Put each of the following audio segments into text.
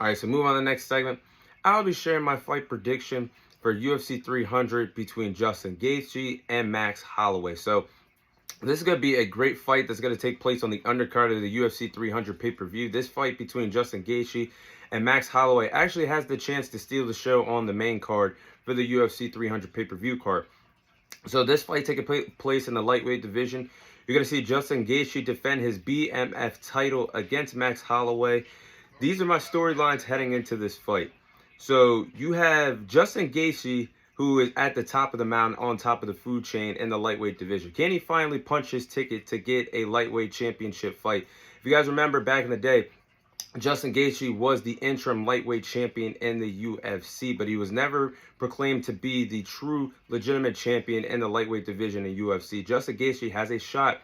All right, so move on to the next segment. I'll be sharing my fight prediction for UFC 300 between Justin Gaethje and Max Holloway. So this is going to be a great fight that's going to take place on the undercard of the UFC 300 pay-per-view. This fight between Justin Gaethje and Max Holloway actually has the chance to steal the show on the main card for the UFC 300 pay-per-view card. So this fight taking place in the lightweight division. You're going to see Justin Gaethje defend his BMF title against Max Holloway. These are my storylines heading into this fight. So you have Justin Gaethje, who is at the top of the mountain, on top of the food chain in the lightweight division. Can he finally punch his ticket to get a lightweight championship fight? If you guys remember back in the day, Justin Gaethje was the interim lightweight champion in the UFC, but he was never proclaimed to be the true legitimate champion in the lightweight division in UFC. Justin Gaethje has a shot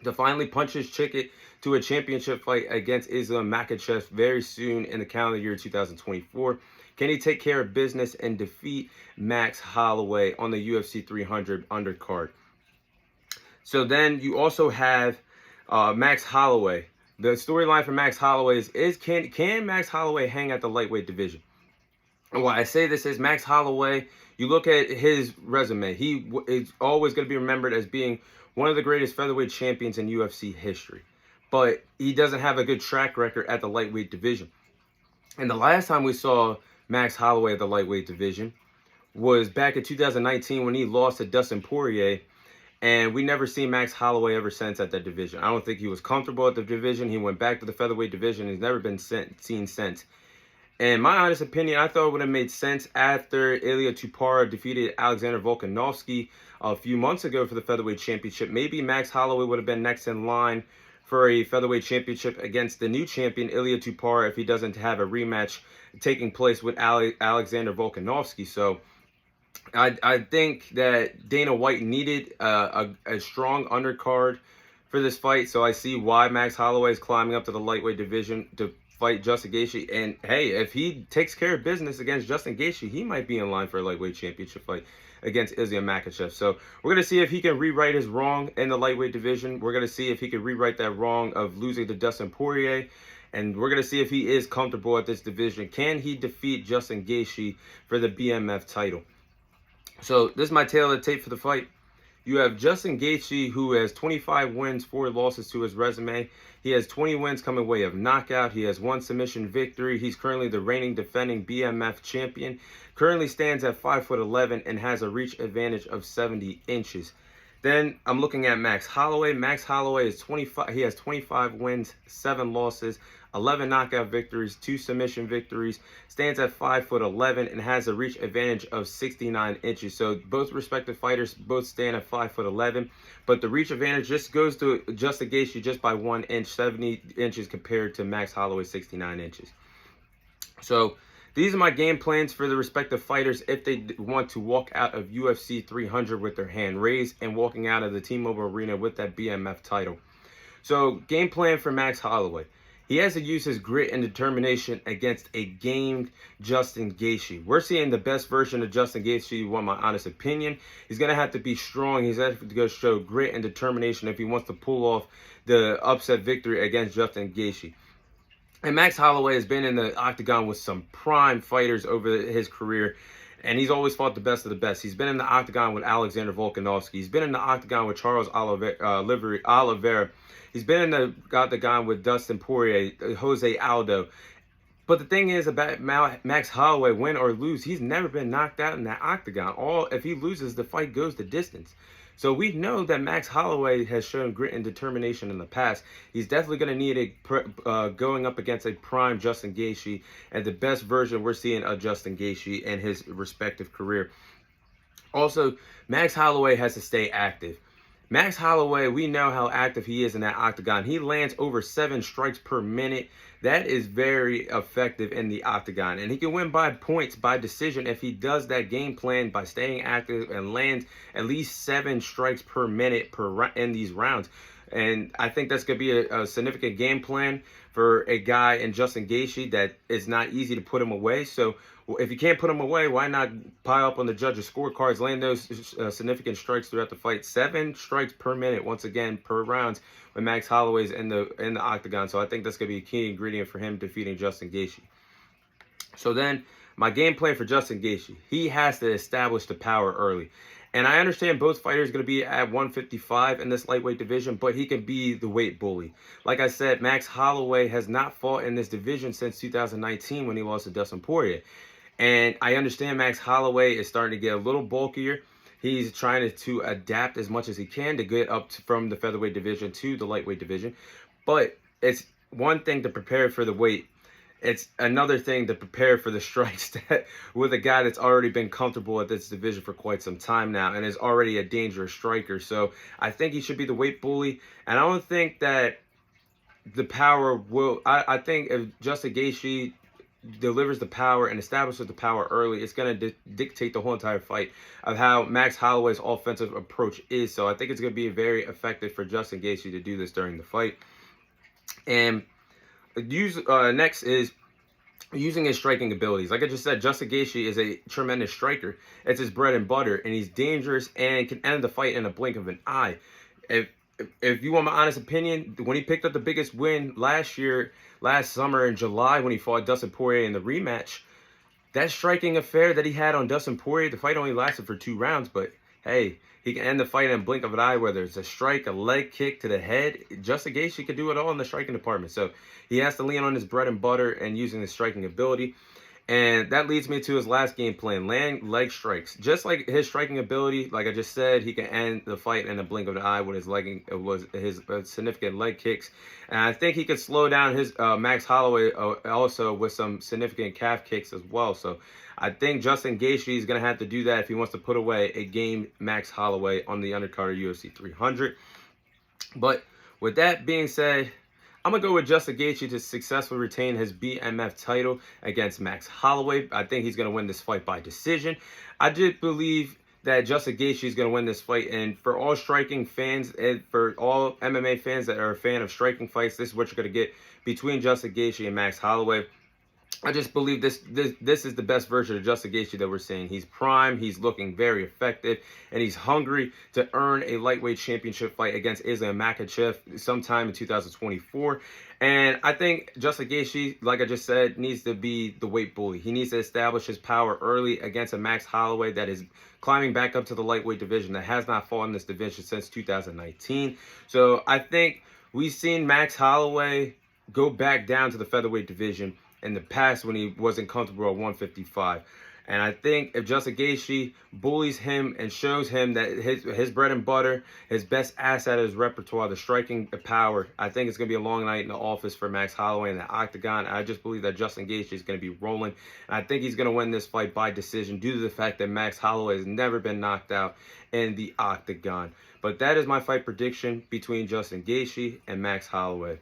to finally punch his ticket to a championship fight against Islam Makhachev very soon in the calendar year 2024. Can he take care of business and defeat Max Holloway on the UFC 300 undercard? So then you also have Max Holloway. The storyline for Max Holloway is can Max Holloway hang at the lightweight division? And why I say this is Max Holloway, you look at his resume, he is always going to be remembered as being one of the greatest featherweight champions in UFC history. But he doesn't have a good track record at the lightweight division. And the last time we saw Max Holloway at the lightweight division was back in 2019 when he lost to Dustin Poirier. And we never seen Max Holloway ever since at that division. I don't think he was comfortable at the division. He went back to the featherweight division. He's never been seen since. In my honest opinion, I thought it would have made sense after Ilia Topuria defeated Alexander Volkanovski a few months ago for the featherweight championship. Maybe Max Holloway would have been next in line for a featherweight championship against the new champion, Ilia Topuria, if he doesn't have a rematch taking place with Alexander Volkanovski. So I think that Dana White needed a strong undercard for this fight. So I see why Max Holloway is climbing up to the lightweight division to fight Justin Gaethje. And hey, if he takes care of business against Justin Gaethje, he might be in line for a lightweight championship fight against Islam Makhachev. So we're going to see if he can rewrite his wrong in the lightweight division. We're going to see if he can rewrite that wrong of losing to Dustin Poirier. And we're going to see if he is comfortable at this division. Can he defeat Justin Gaethje for the BMF title? So this is my tail of the tape for the fight. You have Justin Gaethje, who has 25 wins, 4 losses to his resume. He has 20 wins coming way of knockout. He has 1 submission victory. He's currently the reigning defending BMF champion. Currently stands at 5'11" and has a reach advantage of 70 inches. Then I'm looking at Max Holloway. Max Holloway is 25. He has 25 wins, 7 losses, 11 knockout victories, 2 submission victories. Stands at 5'11" and has a reach advantage of 69 inches. So both respective fighters both stand at 5'11", but the reach advantage just goes to Justin Gaethje just by 1 inch, 70 inches compared to Max Holloway's 69 inches. So these are my game plans for the respective fighters if they want to walk out of UFC 300 with their hand raised and walking out of the T-Mobile Arena with that BMF title. So game plan for Max Holloway. He has to use his grit and determination against a gamed Justin Gaethje. We're seeing the best version of Justin Gaethje, you want my honest opinion. He's going to have to be strong. He's going to have to show grit and determination if he wants to pull off the upset victory against Justin Gaethje. And Max Holloway has been in the octagon with some prime fighters over his career, and he's always fought the best of the best. He's been in the octagon with Alexander Volkanovski. He's been in the octagon with Charles Oliveira. He's been in the octagon with Dustin Poirier, Jose Aldo. But the thing is about Max Holloway, win or lose, he's never been knocked out in that octagon. If he loses, the fight goes the distance. So we know that Max Holloway has shown grit and determination in the past. He's definitely going to need going up against a prime Justin Gaethje and the best version we're seeing of Justin Gaethje in his respective career. Also, Max Holloway has to stay active. Max Holloway, we know how active he is in that octagon. He lands over 7 strikes per minute. That is very effective in the octagon. And he can win by points, by decision, if he does that game plan by staying active and lands at least 7 strikes per minute in these rounds. And I think that's going to be a significant game plan for a guy in Justin Gaethje that is not easy to put him away. So if you can't put him away, why not pile up on the judges' scorecards, land those significant strikes throughout the fight? 7 strikes per minute, once again, per rounds when Max Holloway's in the octagon. So I think that's going to be a key ingredient for him defeating Justin Gaethje. So then my game plan for Justin Gaethje, he has to establish the power early. And I understand both fighters going to be at 155 in this lightweight division, but he can be the weight bully. Like I said, Max Holloway has not fought in this division since 2019 when he lost to Dustin Poirier. And I understand Max Holloway is starting to get a little bulkier. He's trying to adapt as much as he can to get up from the featherweight division to the lightweight division. But it's one thing to prepare for the weight. It's another thing to prepare for the strikes that with a guy that's already been comfortable at this division for quite some time now and is already a dangerous striker. So I think he should be the weight bully. And I don't think that the power will... I think if Justin Gaethje delivers the power and establishes the power early, it's going to dictate the whole entire fight of how Max Holloway's offensive approach is. So I think it's going to be very effective for Justin Gaethje to do this during the fight. And next is using his striking abilities. Like I just said, Justin Gaethje is a tremendous striker. It's his bread and butter, and he's dangerous and can end the fight in a blink of an eye. If you want my honest opinion, when he picked up the biggest win last summer in July when he fought Dustin Poirier in the rematch, that striking affair that he had on Dustin Poirier, the fight only lasted for 2 rounds, but hey, he can end the fight in a blink of an eye, whether it's a strike, a leg kick to the head. Justin Gaethje can do it all in the striking department. So he has to lean on his bread and butter and using his striking ability. And that leads me to his last game plan, land leg strikes. Just like his striking ability, like I just said, he can end the fight in a blink of an eye with his significant leg kicks. And I think he could slow down his Max Holloway also with some significant calf kicks as well. So I think Justin Gaethje is going to have to do that if he wants to put away a game Max Holloway on the undercard of UFC 300. But with that being said, I'm going to go with Justin Gaethje to successfully retain his BMF title against Max Holloway. I think he's going to win this fight by decision. I did believe that Justin Gaethje is going to win this fight. And for all striking fans and for all MMA fans that are a fan of striking fights, this is what you're going to get between Justin Gaethje and Max Holloway. I just believe this is the best version of Justin Gaethje that we're seeing. He's prime, he's looking very effective, and he's hungry to earn a lightweight championship fight against Islam Makhachev sometime in 2024. And I think Justin Gaethje, like I just said, needs to be the weight bully. He needs to establish his power early against a Max Holloway that is climbing back up to the lightweight division, that has not fought in this division since 2019. So I think we've seen Max Holloway go back down to the featherweight division in the past when he wasn't comfortable at 155. And I think if Justin Gaethje bullies him and shows him that his bread and butter, his best asset is repertoire, the striking power, I think it's going to be a long night in the office for Max Holloway in the octagon. I just believe that Justin Gaethje is going to be rolling. And I think he's going to win this fight by decision due to the fact that Max Holloway has never been knocked out in the octagon. But that is my fight prediction between Justin Gaethje and Max Holloway.